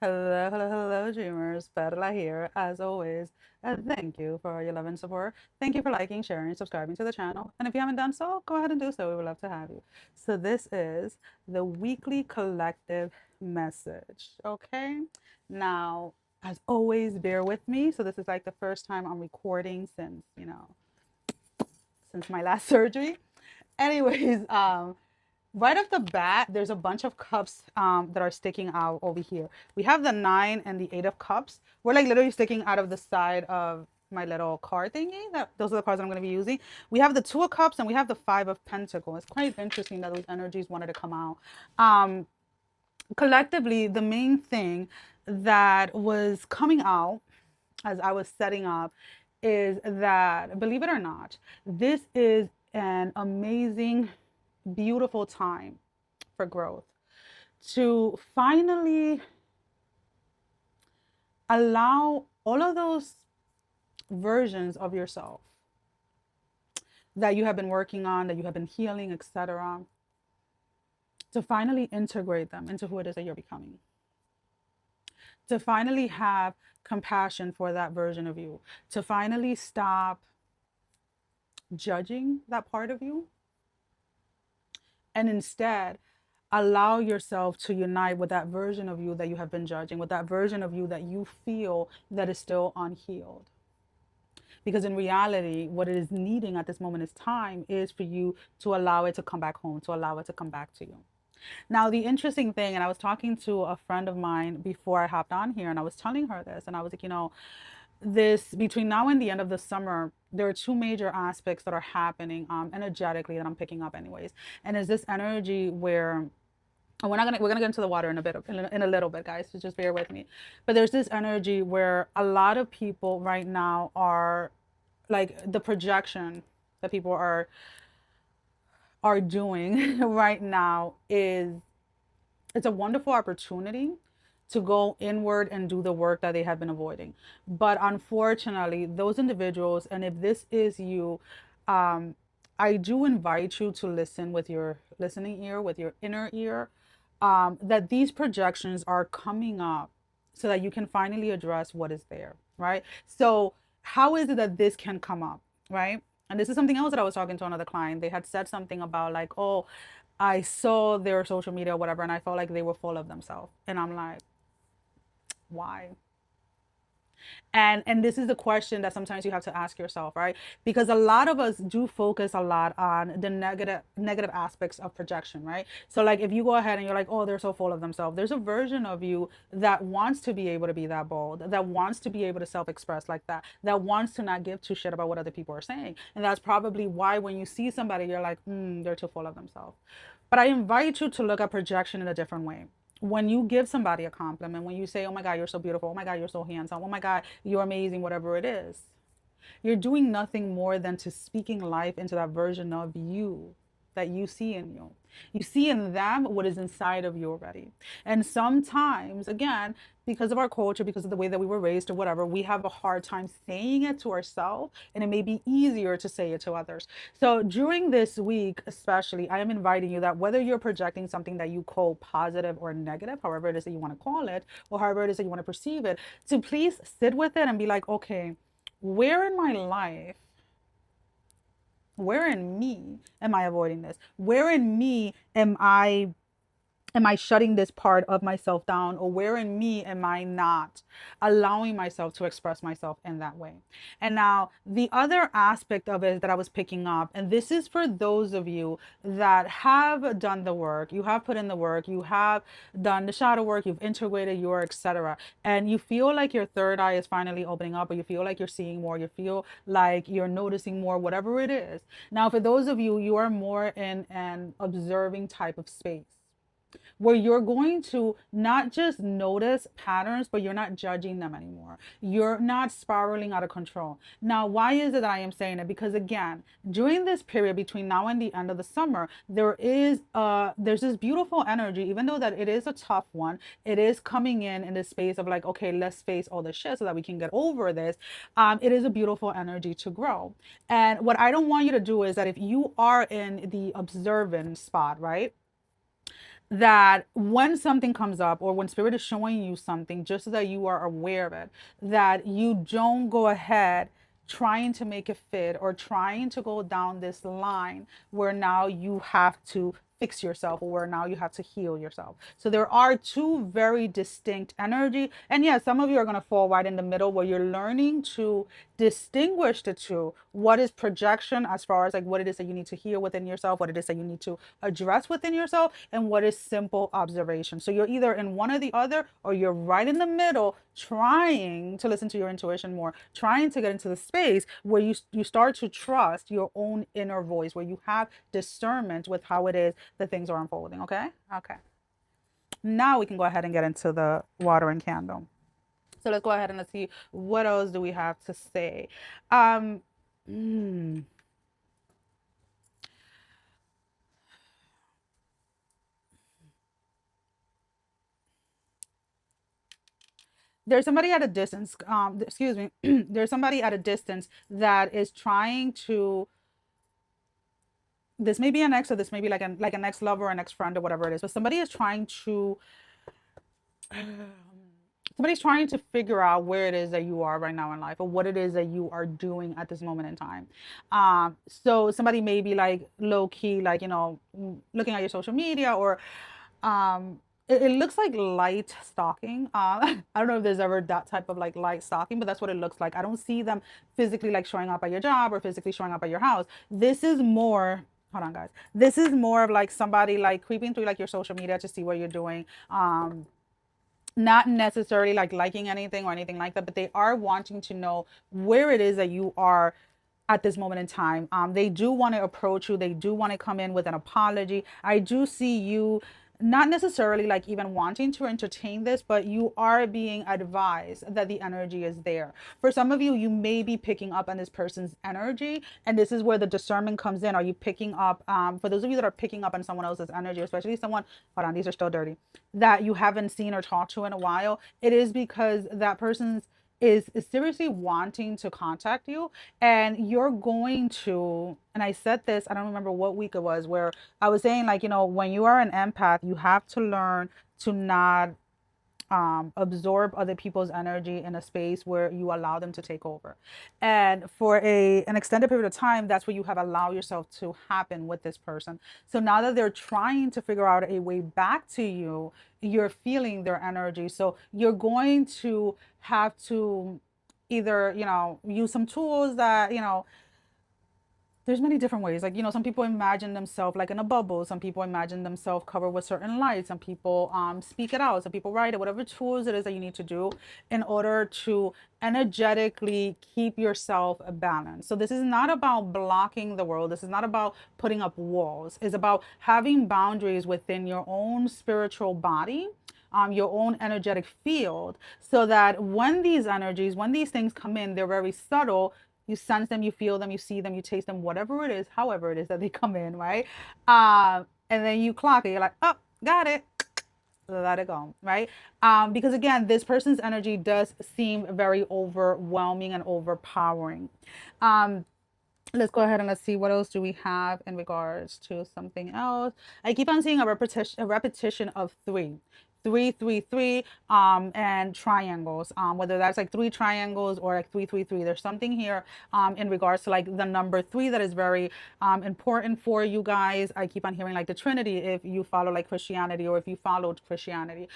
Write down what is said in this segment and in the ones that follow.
Hello, hello, hello, dreamers. Perla here, as always. And thank you for your love and support. Thank you for liking, sharing, and subscribing to the channel. And if you haven't done so, go ahead and do so. We would love to have you. So this is the weekly collective message. Okay. Now, as always, bear with me. So this is like the first time I'm recording since my last surgery. Anyways, right off the bat, there's a bunch of cups that are sticking out over here. We have the 9 and the 8 of cups. We're like literally sticking out of the side of my little card thingy. Those are the cards I'm going to be using. We have the 2 of cups and we have the 5 of pentacles. It's quite interesting that those energies wanted to come out. Collectively, the main thing that was coming out as I was setting up is that, believe it or not, this is an amazing, beautiful time for growth, to finally allow all of those versions of yourself that you have been working on, that you have been healing, etc., to finally integrate them into who it is that you're becoming. To finally have compassion for that version of you. To finally stop judging that part of you. And instead, allow yourself to unite with that version of you that you have been judging, with that version of you that you feel that is still unhealed. Because in reality, what it is needing at this moment is time is for you to allow it to come back home, to allow it to come back to you. Now, the interesting thing, and I was talking to a friend of mine before I hopped on here, and I was telling her this, and I was like, this between now and the end of the summer, there are 2 major aspects that are happening energetically that I'm picking up anyways. And is this energy where we're gonna get into the water in a little bit, guys, so just bear with me. But there's this energy where a lot of people right now are like, the projection that people are doing right now is, it's a wonderful opportunity to go inward and do the work that they have been avoiding. But unfortunately, those individuals, and if this is you, I do invite you to listen with your listening ear, with your inner ear, that these projections are coming up so that you can finally address what is there, right? So, how is it that this can come up, right? And this is something else that I was talking to another client. They had said something about, like, oh, I saw their social media or whatever, and I felt like they were full of themselves. And I'm like, why? And this is the question that sometimes you have to ask yourself, right? Because a lot of us do focus a lot on the negative aspects of projection, right? So like, if you go ahead and you're like, oh, they're so full of themselves, there's a version of you that wants to be able to be that bold, that wants to be able to self-express like that, that wants to not give two shit about what other people are saying. And that's probably why when you see somebody, you're like, they're too full of themselves. But I invite you to look at projection in a different way. When you give somebody a compliment, when you say, oh my God, you're so beautiful, oh my God, you're so handsome, oh my God, you're amazing, whatever it is, you're doing nothing more than to speaking life into that version of you that you see in you. You see in them what is inside of you already. And sometimes, again, because of our culture, because of the way that we were raised or whatever, we have a hard time saying it to ourselves, and it may be easier to say it to others. So during this week, especially, I am inviting you that whether you're projecting something that you call positive or negative, however it is that you want to call it, or however it is that you want to perceive it, to please sit with it and be like, okay, where in my life, where in me am I avoiding this? Where in me am I shutting this part of myself down, or where in me am I not allowing myself to express myself in that way? And now the other aspect of it that I was picking up, and this is for those of you that have done the work, you have put in the work, you have done the shadow work, you've integrated your etc., and you feel like your third eye is finally opening up, or you feel like you're seeing more, you feel like you're noticing more, whatever it is. Now for those of you, you are more in an observing type of space, where you're going to not just notice patterns, but you're not judging them anymore. You're not spiraling out of control. Now, why is it that I am saying it? Because again, during this period between now and the end of the summer, there's this beautiful energy, even though that it is a tough one, it is coming in this space of like, okay, let's face all the shit so that we can get over this. It is a beautiful energy to grow. And what I don't want you to do is that if you are in the observant spot, right? that when something comes up or when spirit is showing you something, just so that you are aware of it, that you don't go ahead trying to make it fit or trying to go down this line where now you have to fix yourself or where now you have to heal yourself. So there are two very distinct energy. And yes, some of you are going to fall right in the middle where you're learning to distinguish the two. What is projection as far as like what it is that you need to heal within yourself, what it is that you need to address within yourself, and what is simple observation. So you're either in one or the other, or you're right in the middle trying to listen to your intuition more, trying to get into the space where you start to trust your own inner voice, where you have discernment with how it is that things are unfolding. Okay. Okay, now we can go ahead and get into the watering candle. So let's go ahead and let's see what else do we have to say. um mm, there's somebody at a distance, excuse me, there's somebody at a distance that is trying to, this may be an ex, or this may be like an ex lover or an ex friend or whatever it is, but somebody is trying to somebody's trying to figure out where it is that you are right now in life, or what it is that you are doing at this moment in time. So somebody may be like low key, like, looking at your social media, or it looks like light stalking. I don't know if there's ever that type of like light stalking, but that's what it looks like. I don't see them physically like showing up at your job or physically showing up at your house. This is more, hold on guys, this is more of like somebody like creeping through like your social media to see what you're doing. Not necessarily like liking anything or anything like that, but they are wanting to know where it is that you are at this moment in time. They do want to approach you. They do want to come in with an apology. I do see you not necessarily like even wanting to entertain this, but you are being advised that the energy is there. For some of you, you may be picking up on this person's energy, and this is where the discernment comes in. Are you picking up, for those of you that are picking up on someone else's energy, especially someone, hold on, these are still dirty, that you haven't seen or talked to in a while, it is because that person's is seriously wanting to contact you, and you're going to, and I said this, I don't remember what week it was, where I was saying like, when you are an empath, you have to learn to not absorb other people's energy in a space where you allow them to take over. And for an extended period of time, that's what you have allowed yourself to happen with this person. So now that they're trying to figure out a way back to you, you're feeling their energy. So you're going to have to either, use some tools that, there's many different ways. Like, some people imagine themselves like in a bubble. Some people imagine themselves covered with certain lights. Some people speak it out. Some people write it. Whatever tools it is that you need to do in order to energetically keep yourself balanced. So this is not about blocking the world. This is not about putting up walls. It's about having boundaries within your own spiritual body, your own energetic field, so that when these energies, when these things come in, they're very subtle. You sense them, you feel them, you see them, you taste them, whatever it is, however it is that they come in, right? And then you clock it. You're like, oh, got it. Let it go, right? Because again, this person's energy does seem very overwhelming and overpowering. Let's go ahead and let's see what else do we have in regards to something else. I keep on seeing a repetition of three. 333, and triangles, whether that's like three triangles or like 333. There's something here in regards to like the number three that is very important for you guys. I keep on hearing like the Trinity if you follow like Christianity, or if you followed Christianity.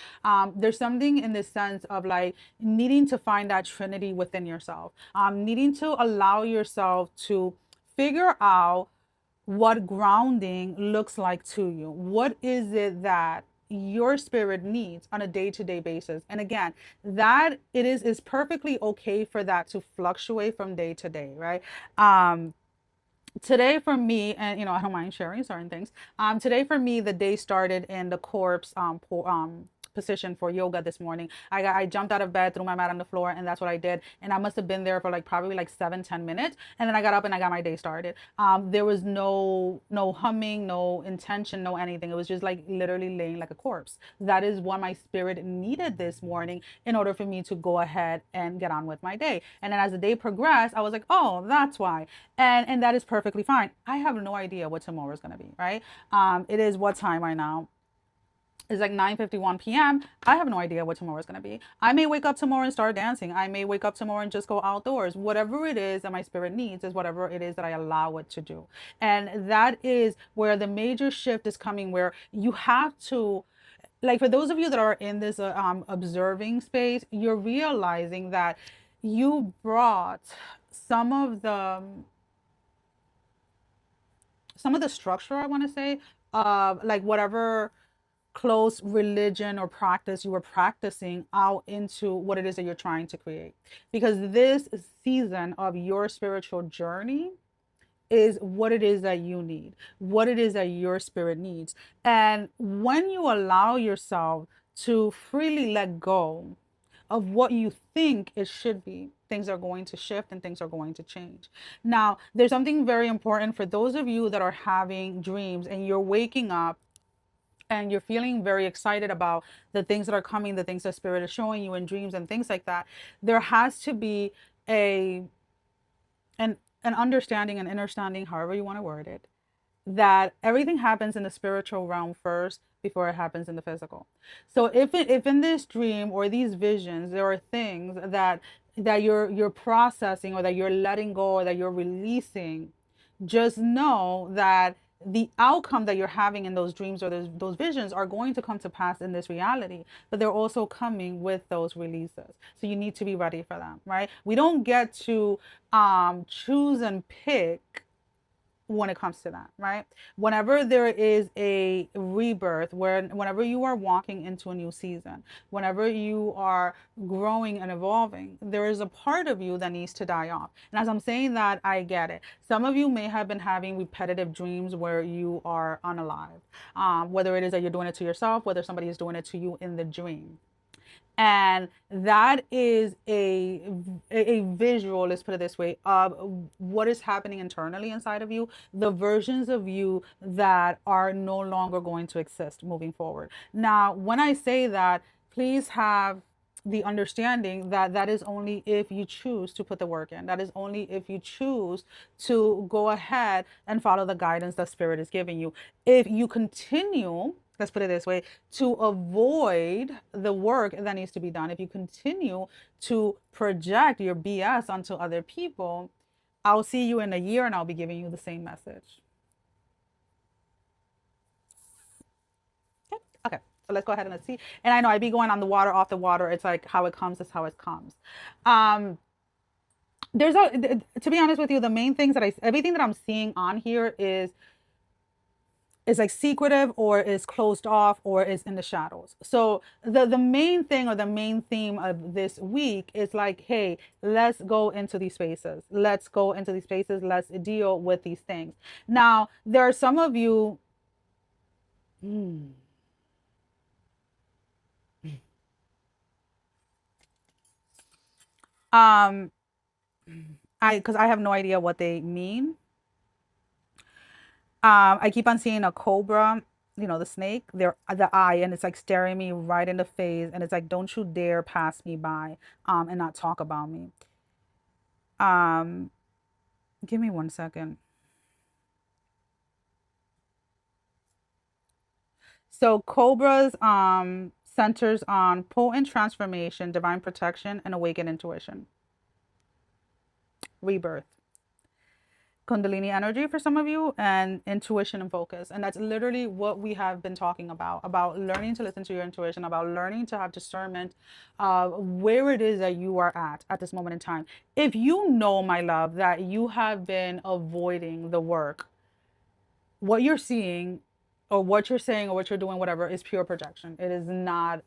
There's something in the sense of like needing to find that Trinity within yourself, needing to allow yourself to figure out what grounding looks like to you. What is it that your spirit needs on a day-to-day basis? And again, that it is perfectly okay for that to fluctuate from day to day, right? Today for me, and I don't mind sharing certain things. Today for me, the day started in the corpse position for yoga this morning. I jumped out of bed, threw my mat on the floor, and that's what I did. And I must have been there for like probably like 7-10 minutes, and then I got up and I got my day started. There was no humming, no intention, no anything. It was just like literally laying like a corpse. That is what my spirit needed this morning in order for me to go ahead and get on with my day. And then as the day progressed, I was like, oh, that's why. And that is perfectly fine. I have no idea what tomorrow is going to be, right? It is what time right now? It's like 9:51 p.m. I have no idea what tomorrow is going to be. I may wake up tomorrow and start dancing. I may wake up tomorrow and just go outdoors. Whatever it is that my spirit needs is whatever it is that I allow it to do. And that is where the major shift is coming, where you have to, like, for those of you that are in this observing space, you're realizing that you brought some of the structure, I want to say, of like whatever close religion or practice you were practicing out into what it is that you're trying to create. Because this season of your spiritual journey is what it is that you need, what it is that your spirit needs. And when you allow yourself to freely let go of what you think it should be, things are going to shift and things are going to change. Now, there's something very important for those of you that are having dreams and you're waking up and you're feeling very excited about the things that are coming, the things that spirit is showing you in dreams and things like that. There has to be a an understanding, an understanding, however you want to word it, that everything happens in the spiritual realm first before it happens in the physical. So if in this dream or these visions there are things that you're processing or that you're letting go or that you're releasing, just know that the outcome that you're having in those dreams or those visions are going to come to pass in this reality, but they're also coming with those releases. So you need to be ready for them, right? We don't get to choose and pick when it comes to that, right? Whenever there is a rebirth, whenever you are walking into a new season, whenever you are growing and evolving, there is a part of you that needs to die off. And as I'm saying that, I get it. Some of you may have been having repetitive dreams where you are unalive, whether it is that you're doing it to yourself, whether somebody is doing it to you in the dream. And that is a visual, let's put it this way, of what is happening internally inside of you, the versions of you that are no longer going to exist moving forward. Now, when I say that, please have the understanding that that is only if you choose to put the work in. That is only if you choose to go ahead and follow the guidance that spirit is giving you. If you continue, let's put it this way, to avoid the work that needs to be done, if you continue to project your BS onto other people, I'll see you in a year and I'll be giving you the same message. Okay, so let's go ahead and let's see. And I know I'd be going on the water, off the water. It's like how it comes is how it comes. There's to be honest with you, the main things that everything that I'm seeing on here is like secretive or is closed off or is in the shadows. So the main thing or the main theme of this week is like, hey, let's go into these spaces. Let's go into these spaces. Let's deal with these things. Now, there are some of you. Because I have no idea what they mean. I keep on seeing a cobra, you know, the snake, the eye, and it's like staring me right in the face, and it's like, don't you dare pass me by, and not talk about me. Give me 1 second. So cobras centers on potent transformation, divine protection, and awakened intuition. Rebirth. Kundalini energy for some of you, and intuition and focus. And that's literally what we have been talking about learning to listen to your intuition, about learning to have discernment of where it is that you are at this moment in time. If you know, my love, that you have been avoiding the work, what you're seeing or what you're saying or what you're doing, whatever, is pure projection. It is not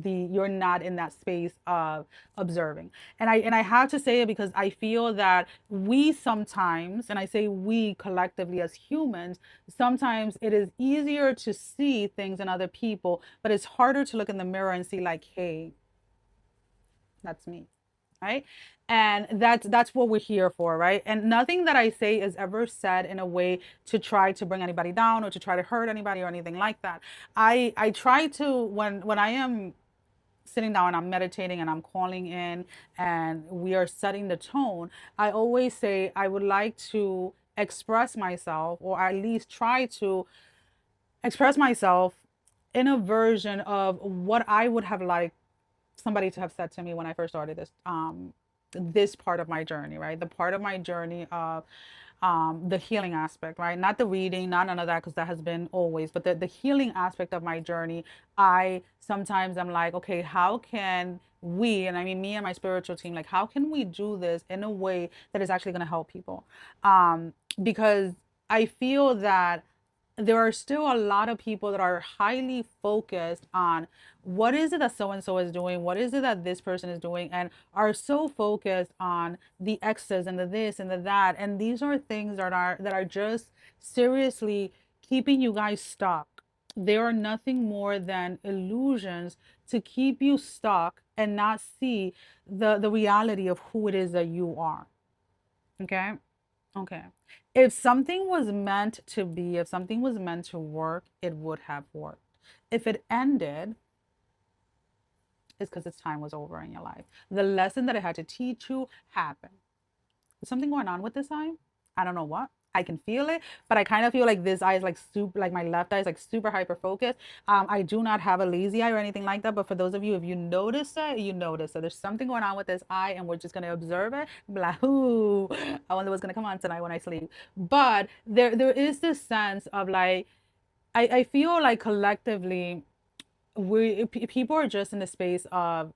you're not in that space of observing. And I have to say it because I feel that we sometimes, and I say we collectively as humans, sometimes it is easier to see things in other people, but it's harder to look in the mirror and see like, hey, that's me. Right? And that's what we're here for, right? And nothing that I say is ever said in a way to try to bring anybody down or to try to hurt anybody or anything like that. I try to, when I am sitting down and I'm meditating and I'm calling in and we are setting the tone, I always say I would like to express myself, or at least try to express myself in a version of what I would have liked somebody to have said to me when I first started this part of my journey, right? The part of my journey of the healing aspect, right? Not the reading, not none of that, because that has been always, but the healing aspect of my journey. I sometimes I'm like, okay, how can we, and I mean me and my spiritual team, like how can we do this in a way that is actually going to help people? Because I feel that there are still a lot of people that are highly focused on what is it that so and so is doing, what is it that this person is doing, and are so focused on the X's and the this and the that. And these are things that are just seriously keeping you guys stuck. They are nothing more than illusions to keep you stuck and not see the reality of who it is that you are. Okay. Okay. If something was meant to be, if something was meant to work, it would have worked. If it ended, it's because its time was over in your life. The lesson that it had to teach you happened. Is something going on with this eye? I don't know what. I can feel it, but I kind of feel like this eye is like super, like my left eye is like super hyper focused. I do not have a lazy eye or anything like that, but for those of you, if you notice it, you notice it. There's something going on with this eye, and we're just gonna observe it. Blah, ooh, I wonder what's gonna come on tonight when I sleep. But there is this sense of like, I feel like collectively people are just in the space of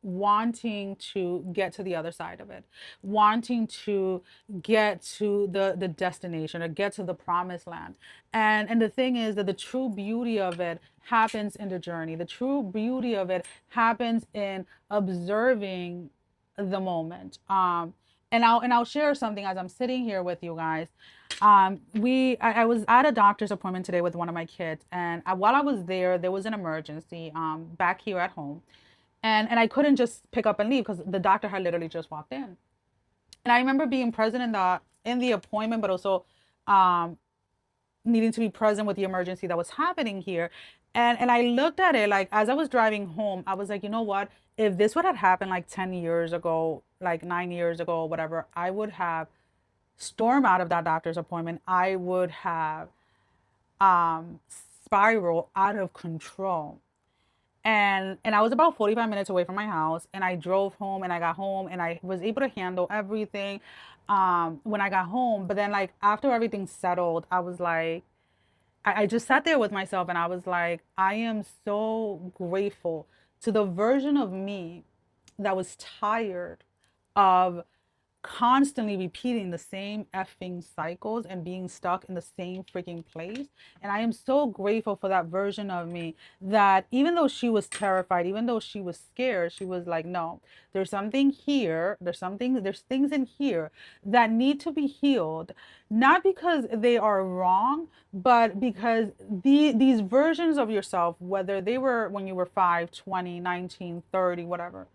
wanting to get to the other side of it, wanting to get to the destination or get to the promised land. And the thing is that the true beauty of it happens in the journey. The true beauty of it happens in observing the moment. And I'll share something as I'm sitting here with you guys. I was at a doctor's appointment today with one of my kids, and while I was there was an emergency back here at home, and I couldn't just pick up and leave because the doctor had literally just walked in. And I remember being present in the appointment, but also um, needing to be present with the emergency that was happening here. And I looked at it like as I was driving home, I was like, you know what? If this would have happened like 10 years ago, like 9 years ago, whatever, I would have stormed out of that doctor's appointment. I would have um spiral out of control. And I was about 45 minutes away from my house, and I drove home, and I got home, and I was able to handle everything when I got home. But then like after everything settled, I was like, I just sat there with myself, and I was like, I am so grateful to the version of me that was tired of constantly repeating the same effing cycles and being stuck in the same freaking place. And I am so grateful for that version of me that even though she was terrified, even though she was scared, she was like, no, there's something here. There's things in here that need to be healed, not because they are wrong, but because these versions of yourself, whether they were when you were 5, 20, 19, 30, whatever,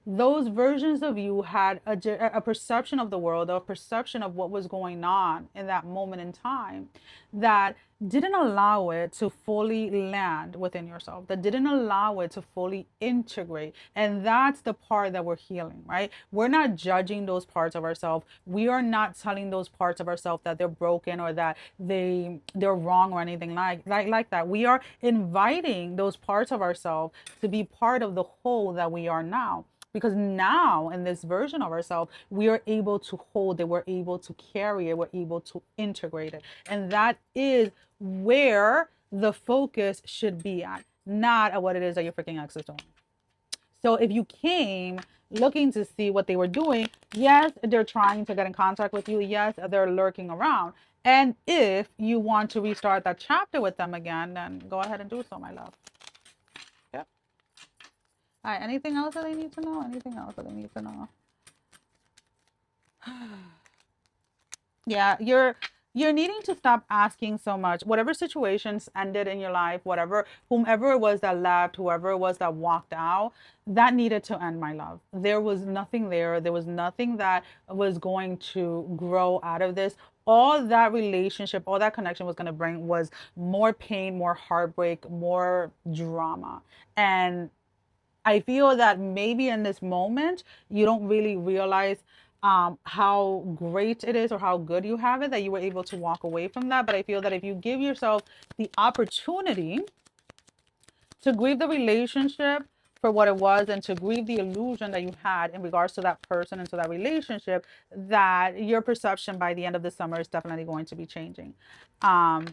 those versions of you had a perception of the world, a perception of what was going on in that moment in time that didn't allow it to fully land within yourself, that didn't allow it to fully integrate. And that's the part that we're healing, right? We're not judging those parts of ourselves. We are not telling those parts of ourselves that they're broken or that they're wrong or anything like that. We are inviting those parts of ourselves to be part of the whole that we are now. Because now in this version of ourselves, we are able to hold it, we're able to carry it, we're able to integrate it. And that is where the focus should be at, not at what it is that your freaking ex is doing. So if you came looking to see what they were doing, yes, they're trying to get in contact with you. Yes, they're lurking around. And if you want to restart that chapter with them again, then go ahead and do so, my love. Yep. All right, anything else that they need to know? Anything else that they need to know? Yeah, you're needing to stop asking so much. Whatever situations ended in your life, whomever it was that left, whoever it was that walked out, that needed to end, my love. There was nothing there. There was nothing that was going to grow out of this. All that relationship, all that connection was going to bring was more pain, more heartbreak, more drama. And I feel that maybe in this moment, you don't really realize how great it is or how good you have it that you were able to walk away from that. But I feel that if you give yourself the opportunity to grieve the relationship for what it was, and to grieve the illusion that you had in regards to that person and to that relationship, that your perception by the end of the summer is definitely going to be changing. Um,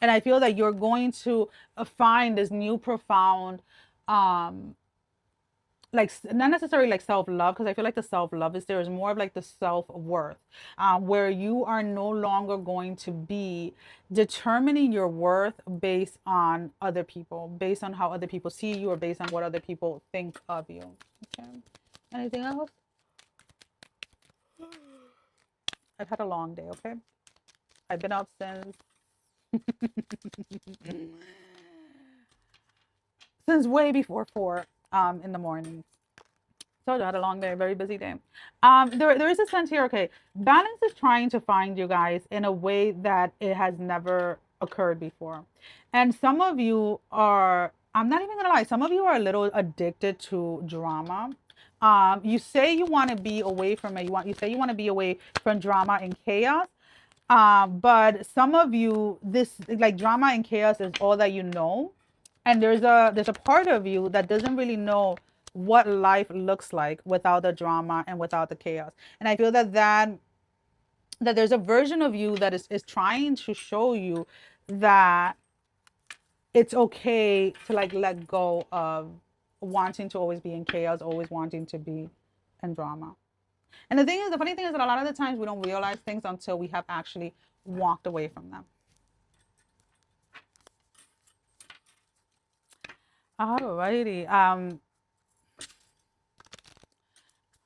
and I feel that you're going to find this new profound, um, like not necessarily like self-love, because I feel like the self-love is there is more of like the self-worth, where you are no longer going to be determining your worth based on other people, based on how other people see you, or based on what other people think of you. Okay, anything else? I've had a long day. Okay, I've been up since way before 4 in the morning. So I had a long day, very busy day. There is a sense here, okay, balance is trying to find you guys in a way that it has never occurred before. And some of you are, I'm not even gonna lie, some of you are a little addicted to drama. You say you want to be away from it. You say you want to be away from drama and chaos. But some of you, this like drama and chaos is all that you know. And there's a part of you that doesn't really know what life looks like without the drama and without the chaos. And I feel that there's a version of you that is trying to show you that it's okay to like let go of wanting to always be in chaos, always wanting to be in drama. And the funny thing is that a lot of the times we don't realize things until we have actually walked away from them. Alrighty.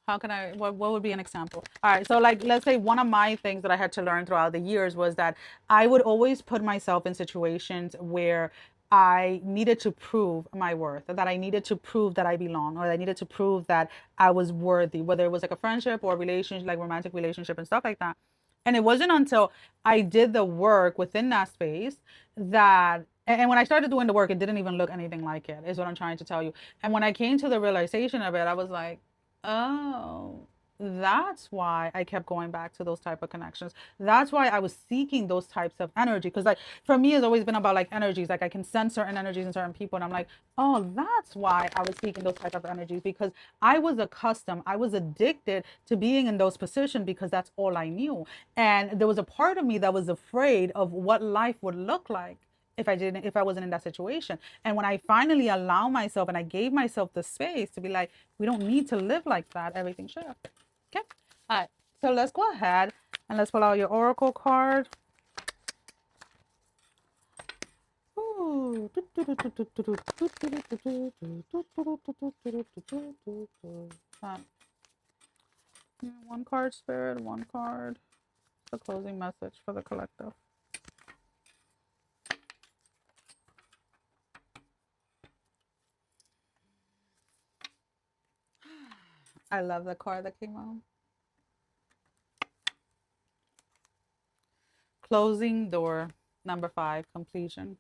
How can what would be an example? All right. So like, let's say one of my things that I had to learn throughout the years was that I would always put myself in situations where I needed to prove my worth, that I needed to prove that I belong, or I needed to prove that I was worthy, whether it was like a friendship or a relationship, like romantic relationship and stuff like that. And it wasn't until I did the work within that space that, and when I started doing the work, it didn't even look anything like it, is what I'm trying to tell you. And when I came to the realization of it, I was like, oh, that's why I kept going back to those type of connections. That's why I was seeking those types of energy. Because like for me, it's always been about like energies. Like I can sense certain energies in certain people, and I'm like, oh, that's why I was seeking those type of energies, because I was accustomed, I was addicted to being in those positions because that's all I knew. And there was a part of me that was afraid of what life would look like if I wasn't in that situation. And when I finally allow myself and I gave myself the space to be like, we don't need to live like that, everything shifted. Okay. All right. So let's go ahead and let's pull out your oracle card. Ooh. One card, Spirit, one card. The closing message for the collective. I love the card that came out. Closing door, number 5, completion.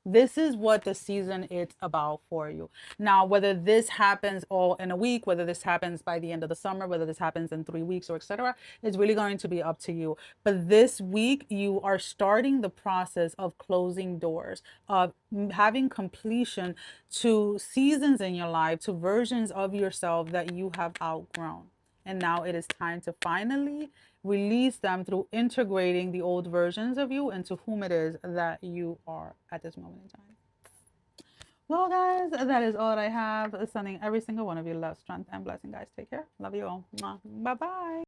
This is what the season is about for you. Now, whether this happens all in a week, whether this happens by the end of the summer, whether this happens in 3 weeks or etc., is really going to be up to you. But this week, you are starting the process of closing doors, of having completion to seasons in your life, to versions of yourself that you have outgrown. And now it is time to finally release them through integrating the old versions of you into whom it is that you are at this moment in time. Well, guys, that is all that I have. Sending every single one of you love, strength, and blessing, guys. Take care. Love you all. Bye-bye.